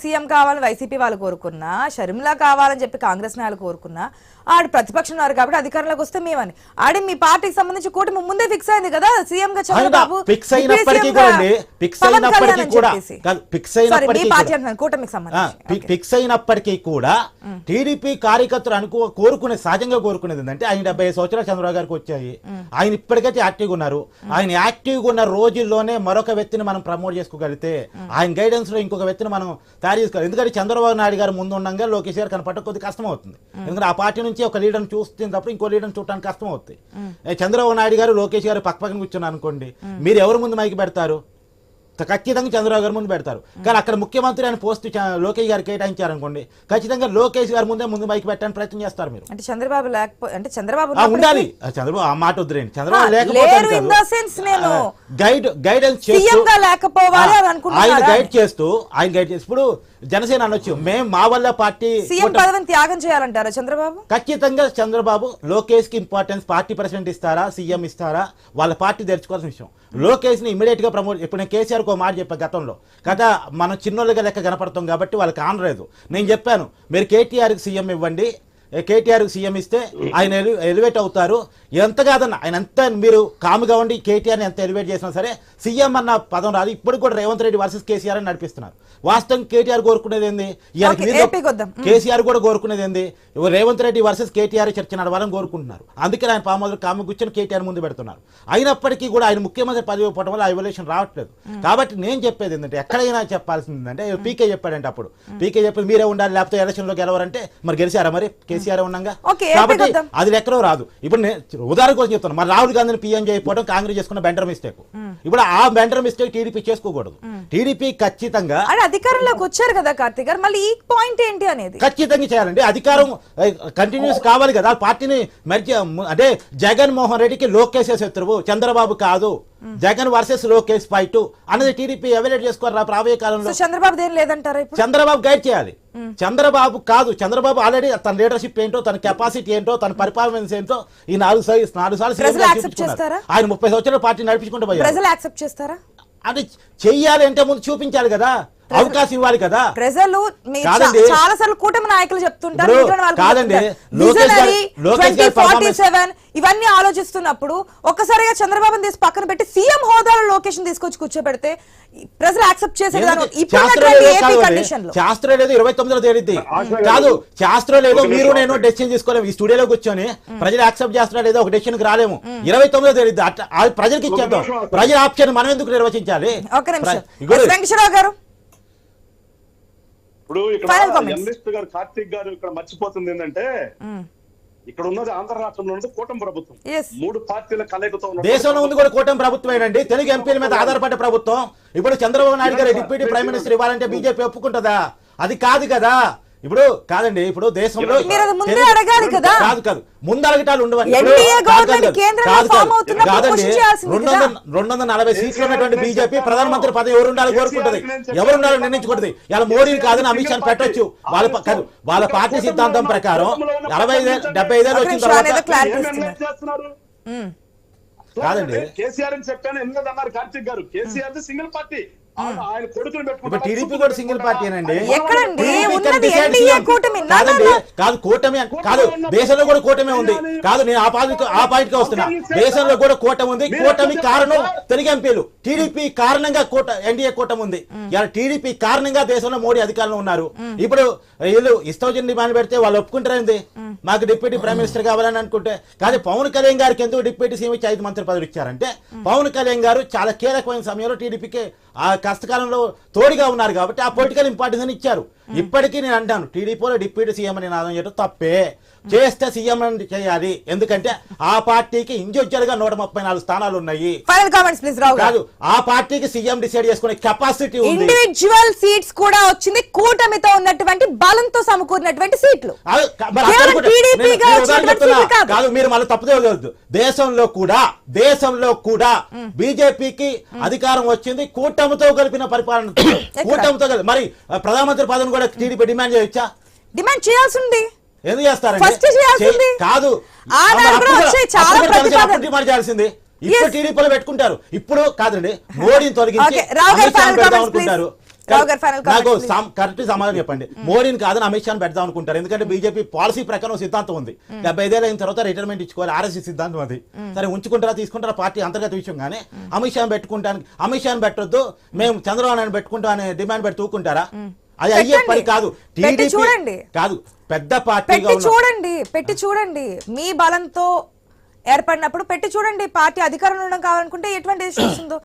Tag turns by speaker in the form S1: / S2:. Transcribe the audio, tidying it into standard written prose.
S1: CM కావాలని YCP వాళ్ళు కోరుకున్నా, షర్మిల కావాలని చెప్పి కాంగ్రెస్ నాయకులు కోరుకున్నా, ఆడు ప్రతిపక్షం ఉన్నారు కాబట్టి అధికారంలోకి వస్తే మేమని ఆడి మీ పార్టీకి సంబంధించి కూటమి ముందే ఫిక్స్ అయింది కదా సీఎం గా చంద్రబాబు
S2: ఫిక్స్ అయినప్పటికీ కూడా టీడీపీ కార్యకర్తలు కోరుకునే సహజంగా కోరుకునేది ఏంటంటే ఆయన 75 సంవత్సరాలు చంద్రబాబు గారికి వచ్చాయి, ఆయన ఇప్పటికైతే యాక్టివ్గా ఉన్నారు. ఆయన యాక్టివ్గా ఉన్న రోజుల్లోనే మరొక వ్యక్తిని మనం ప్రమోట్ చేసుకోగలిగితే ఆయన గైడెన్స్ లో ఇంకొక వ్యక్తిని మనం తయారు చేసుకోవాలి. ఎందుకంటే చంద్రబాబు నాయుడు గారు ముందు ఉండగా లోకేష్ గారు కనపడటం కొద్దిగా కష్టం అవుతుంది. ఎందుకంటే ఆ పార్టీ నుంచి ఒక లీడర్ని చూస్తున్నప్పుడు ఇంకో లీడర్ని చూడడానికి కష్టం అవుతుంది. చంద్రబాబు నాయుడు గారు లోకేష్ గారు పక్కన కూర్చున్నారు అనుకోండి, మీరు ఎవరు ముందు మైకి పెడతారు? ఖచ్చితంగా చంద్రబాబు గారు ముందు పెడతారు. కానీ అక్కడ ముఖ్యమంత్రి అని పోస్ట్ లోకేష్ గారు కేటాయించారనుకోండి, ఖచ్చితంగా లోకేష్ గారు ముందు మైకి పెట్టడానికి ప్రయత్నం చేస్తారు. మీరు
S1: అంటే చంద్రబాబు లేకపోతే అంటే చంద్రబాబు
S2: ఉండాలి. చంద్రబాబు ఆ మాట వద్దులేండి, చంద్రబాబు లేకపోతే గైడెన్స్ ఆయన గైడ్ చేస్తూ ఇప్పుడు జనసేన అనొచ్చు మేము మా వల్ల పార్టీ
S1: త్యాగం చేయాలంటారా చంద్రబాబు?
S2: ఖచ్చితంగా చంద్రబాబు లోకేష్ కి ఇంపార్టెన్స్ పార్టీ ప్రెసిడెంట్ ఇస్తారా, సీఎం ఇస్తారా, వాళ్ళ పార్టీ తెరుచుకోవాల్సిన విషయం. లోకేష్ ని ఇమీడియట్ గా ప్రమోట్ ఇప్పుడు నేను కేసీఆర్ ఒక మాట చెప్పా గతంలో కదా, మనం చిన్నోళ్ళగా లెక్క కనపడతాం కాబట్టి వాళ్ళకి ఆనలేదు. నేను చెప్పాను మీరు కేటీఆర్కి సీఎం ఇవ్వండి, కేటీఆర్కి సీఎం ఇస్తే ఆయన ఎలివేట్ అవుతారు. ఎంత కాదన్న ఆయన ఎంత మీరు కాముగా ఉండి కేటీఆర్ని ఎంత ఎలివేట్ చేసినా సరే సీఎం అన్న పదం రాదు. ఇప్పుడు కూడా రేవంత్ రెడ్డి వర్సెస్ కేసీఆర్ అని నడిపిస్తున్నారు. వాస్తవం కేటీఆర్ కోరుకునేది ఏంది, కేసీఆర్ కూడా కోరుకునేది ఏంది, రేవంత్ రెడ్డి వర్సెస్ కేటీఆర్ చర్చ నడవాలని కోరుకుంటున్నారు. అందుకే ఆయన పామోదరు కాము కూర్చొని కేటీఆర్ ముందు పెడుతున్నారు. అయినప్పటికీ కూడా ఆయన ముఖ్యమంత్రి పదవి ఇవ్వడం వల్ల ఐవల్యూషన్ రావట్లేదు. కాబట్టి నేను చెప్పేది ఏంటంటే ఎక్కడైనా చెప్పాల్సింది ఏంటంటే పీకే చెప్పాడంటే అప్పుడు పీకే చెప్పి మీరే ఉండాలి లేకపోతే ఎలక్షన్ లో గెలవరంటే మరి గెలిచారా? మరి కేసీఆర్ ఉండగా కాబట్టి అది ఎక్కడో రాదు. ఇప్పుడు ఉదాహరణ కోసం చెప్తాను, మరి రాహుల్ గాంధీని పీఎం చేయకపోవడం కాంగ్రెస్ చేసుకున్న బెంటర్ మిస్టేక్. ఇప్పుడు ఆ బెంటర్ మిస్టేక్ టీడీపీ చేసుకోకూడదు. టీడీపీ ఖచ్చితంగా
S1: అధికారంలోకి వచ్చారు కదా కార్తీక్ గారు, మళ్ళీ ఈ పాయింట్ ఏంటి అనేది
S2: ఖచ్చితంగా చేయాలండి. అధికారం కంటిన్యూస్ కావాలి కదా పార్టీని. అంటే జగన్మోహన్ రెడ్డికి లోకేష్ శత్రువు, చంద్రబాబు కాదు. జగన్ వర్సెస్ లోకేష్ ఫైట్ అనేది టీడీపీ ఎవాల్యుయేట్ చేసుకోవాలి రాబోయే కాలంలో.
S1: చంద్రబాబు దేని లేదంటారా?
S2: చంద్రబాబు గైడ్ చేయాలి. చంద్రబాబు కాదు, చంద్రబాబు ఆల్రెడీ తన లీడర్షిప్ ఏంటో, తన కెపాసిటీ ఏంటో, తన పర్ఫార్మెన్స్ ఏంటో ఈ 4 సార్లు ఆయన 30 సంవత్సరాల పార్టీ నడిపించుకుంటూ పోయారు.
S1: ప్రజలు యాక్సెప్ట్ చేస్తారా?
S2: అది చెయ్యాలి అంటే ముందు చూపించాలి కదా, అవకాశం ఇవ్వాలి కదా.
S1: ప్రజలు చాలా సార్లు కూటమి నాయకులు చెప్తుంటారు ఇవన్నీ ఆలోచిస్తున్నప్పుడు ఒక్కసారిగా చంద్రబాబుని తీసి పక్కన పెట్టి సీఎం హోదాలో లొకేషన్ తీసుకొచ్చి కూర్చోబెడితే ప్రజలు యాక్సెప్ట్ చేసే
S2: శాస్త్రం లేదు 29వ తేదీ కాదు, శాస్త్రం లేదో మీరు నేను డెసిషన్ తీసుకోలేము. ఈ స్టూడియోలో కూర్చొని ప్రజలు యాక్సెప్ట్ చేస్తున్నా లేదో ఒక డెసిషన్ కి రాలేము. 29వ తేదీ ప్రజలకు ఇచ్చేద్దాం. ప్రజల ఆప్షన్ మనం ఎందుకు నిర్వచించాలి?
S1: వెంకటేశ్వరరావు గారు
S3: ఇప్పుడు ఇక్కడ జర్నలిస్ట్ గారు కార్తీక్ గారు ఇక్కడ మర్చిపోతుంది ఏంటంటే ఇక్కడ ఉన్నది ఆంధ్ర రాష్ట్రంలో ఉన్నది కూటమి ప్రభుత్వం, 3 పార్టీల కలయికతో
S2: దేశంలో ఉంది కూడా కూటమి ప్రభుత్వమేనండి. తెలుగు ఎంపీల మీద ఆధారపడ్డ ప్రభుత్వం. ఇప్పుడు చంద్రబాబు నాయుడు గారు డిప్యూటీ ప్రైమ్ మినిస్టర్ ఇవ్వాలంటే బీజేపీ ఒప్పుకుంటుందా? అది కాదు కదా. ఇప్పుడు కాదండి, ఇప్పుడు దేశంలో కాదు ముందు అడగటాలు ఉండవండి. కాదండి 240 సీట్లు ఉన్నటువంటి బీజేపీ ప్రధానమంత్రి పదవి ఎవరు ఉండాలని కోరుకుంటది, ఎవరు ఉండాలని నిర్ణయించుకుంటది. ఇలా మోడీని కాదని అమిత్ షాని పెట్టొచ్చు. వాళ్ళ పార్టీ సిద్ధాంతం ప్రకారం 65 వచ్చిన తర్వాత కాదండి.
S3: కేసీఆర్ అని చెప్పాను ఎందుకంటే అన్నారు కార్తీక్ గారు, కేసీఆర్ సింగిల్ పార్టీ, ఆయన కొడుకుని
S2: పెట్టుకుంటారు. టీడీపీ కూడా సింగిల్ పార్టీ అనండి. కాదు కూటమి కాదు, దేశంలో కూడా కూటమి ఉంది. కాదు నేను ఆ పాయింట్ గా వస్తున్నా. దేశంలో కూడా కూటమి ఉంది. కూటమి కారణం తెలుగు ఎంపీలు. టీడీపీ కారణంగా ఎన్డీఏ కూటమి ఉంది. ఇలా టీడీపీ కారణంగా దేశంలో మోడీ అధికారంలో ఉన్నారు. ఇప్పుడు వీళ్ళు ఇష్టం డిమాండ్ పెడితే వాళ్ళు ఒప్పుకుంటారేంది? మాకు డిప్యూటీ ప్రైమ్ మినిస్టర్ కావాలని అనుకుంటే కాదు. పవన్ కళ్యాణ్ గారికి ఎందుకు డిప్యూటీ సీఎం ఇచ్చి 5 మంత్రి పదవులు ఇచ్చారంటే పవన్ కళ్యాణ్ గారు చాలా కీలకమైన సమయంలో టీడీపీకి ఆ కష్టకాలంలో తోడుగా ఉన్నారు కాబట్టి ఆ పొలిటికల్ ఇంపార్టెన్స్ అని ఇచ్చారు. ఇప్పటికీ నేను అంటాను టీడీపీలో డిప్యూటీ సీఎం అని నాదం చేయడం తప్పే. చేస్తే సీఎం అని చేయాలి. ఎందుకంటే ఆ పార్టీకి ఇండివిజువల్ గా 134 స్థానాలు ఉన్నాయి. కాదు ఆ పార్టీకి సీఎం డిసైడ్ చేసుకునే కెపాసిటీ ఉంది.
S1: ఇండివిజువల్ సీట్స్ కూడా వచ్చింది. కూటమితో ఉన్నటువంటి బలంతో సమకూరినటువంటి సీట్లు.
S2: కాదు మీరు మళ్ళీ తప్పుదేవద్దు. దేశంలో కూడా బీజేపీకి అధికారం వచ్చింది కూటమితో కలిపిన పరిపాలన. కూటమితో కలిపి మరి ప్రధానమంత్రి పదవిని కూడా టీడీపీ డిమాండ్ చేయొచ్చా?
S1: డిమాండ్ చేయాల్సింది.
S2: ఎందుకు చేస్తారండి? కాదు డిమాండ్ చేయాల్సింది. ఇప్పుడు టీడీపీలో పెట్టుకుంటారు. ఇప్పుడు కాదండి మోడీని తొలగించి అనుకుంటారు.
S1: రావు గారు final
S2: నాకు
S1: comments,
S2: కరెక్ట్ సమాధానం చెప్పండి. మోడీని కాదని అమిత్ షాని పెడదాం అనుకుంటారు. ఎందుకంటే బీజేపీ పాలసీ ప్రకారం ఒక సిద్ధాంతం ఉంది, 75 ఏళ్ళ అయిన తర్వాత రిటైర్మెంట్ ఇచ్చుకోవాలి, ఆర్ఎస్సీ సిద్ధాంతం అది. సరే ఉంచుకుంటారా తీసుకుంటారా పార్టీ అంతర్గత విషయం. కానీ అమిత్ షాని పెట్టుకుంటానికి అమిత్ షాని పెట్టొద్దు, మేము చంద్రబాబు నాయుడు పెట్టుకుంటాం అనే డిమాండ్ పెట్టి తూకుంటారా? అది అయ్యే పని కాదు.
S1: పెట్టి
S2: టీడీపీ
S1: చూడండి.
S2: కాదు, పెద్ద పార్టీగా
S1: పెట్టి
S2: ఉన్న
S1: చూడండి, పెట్టి చూడండి. మీ బలంతో ఏర్పడినప్పుడు పెట్టి చూడండి. పార్టీ అధికారంలో ఉండడం కావాలనుకుంటే ఎటువంటి డిసిషన్ వస్తుందో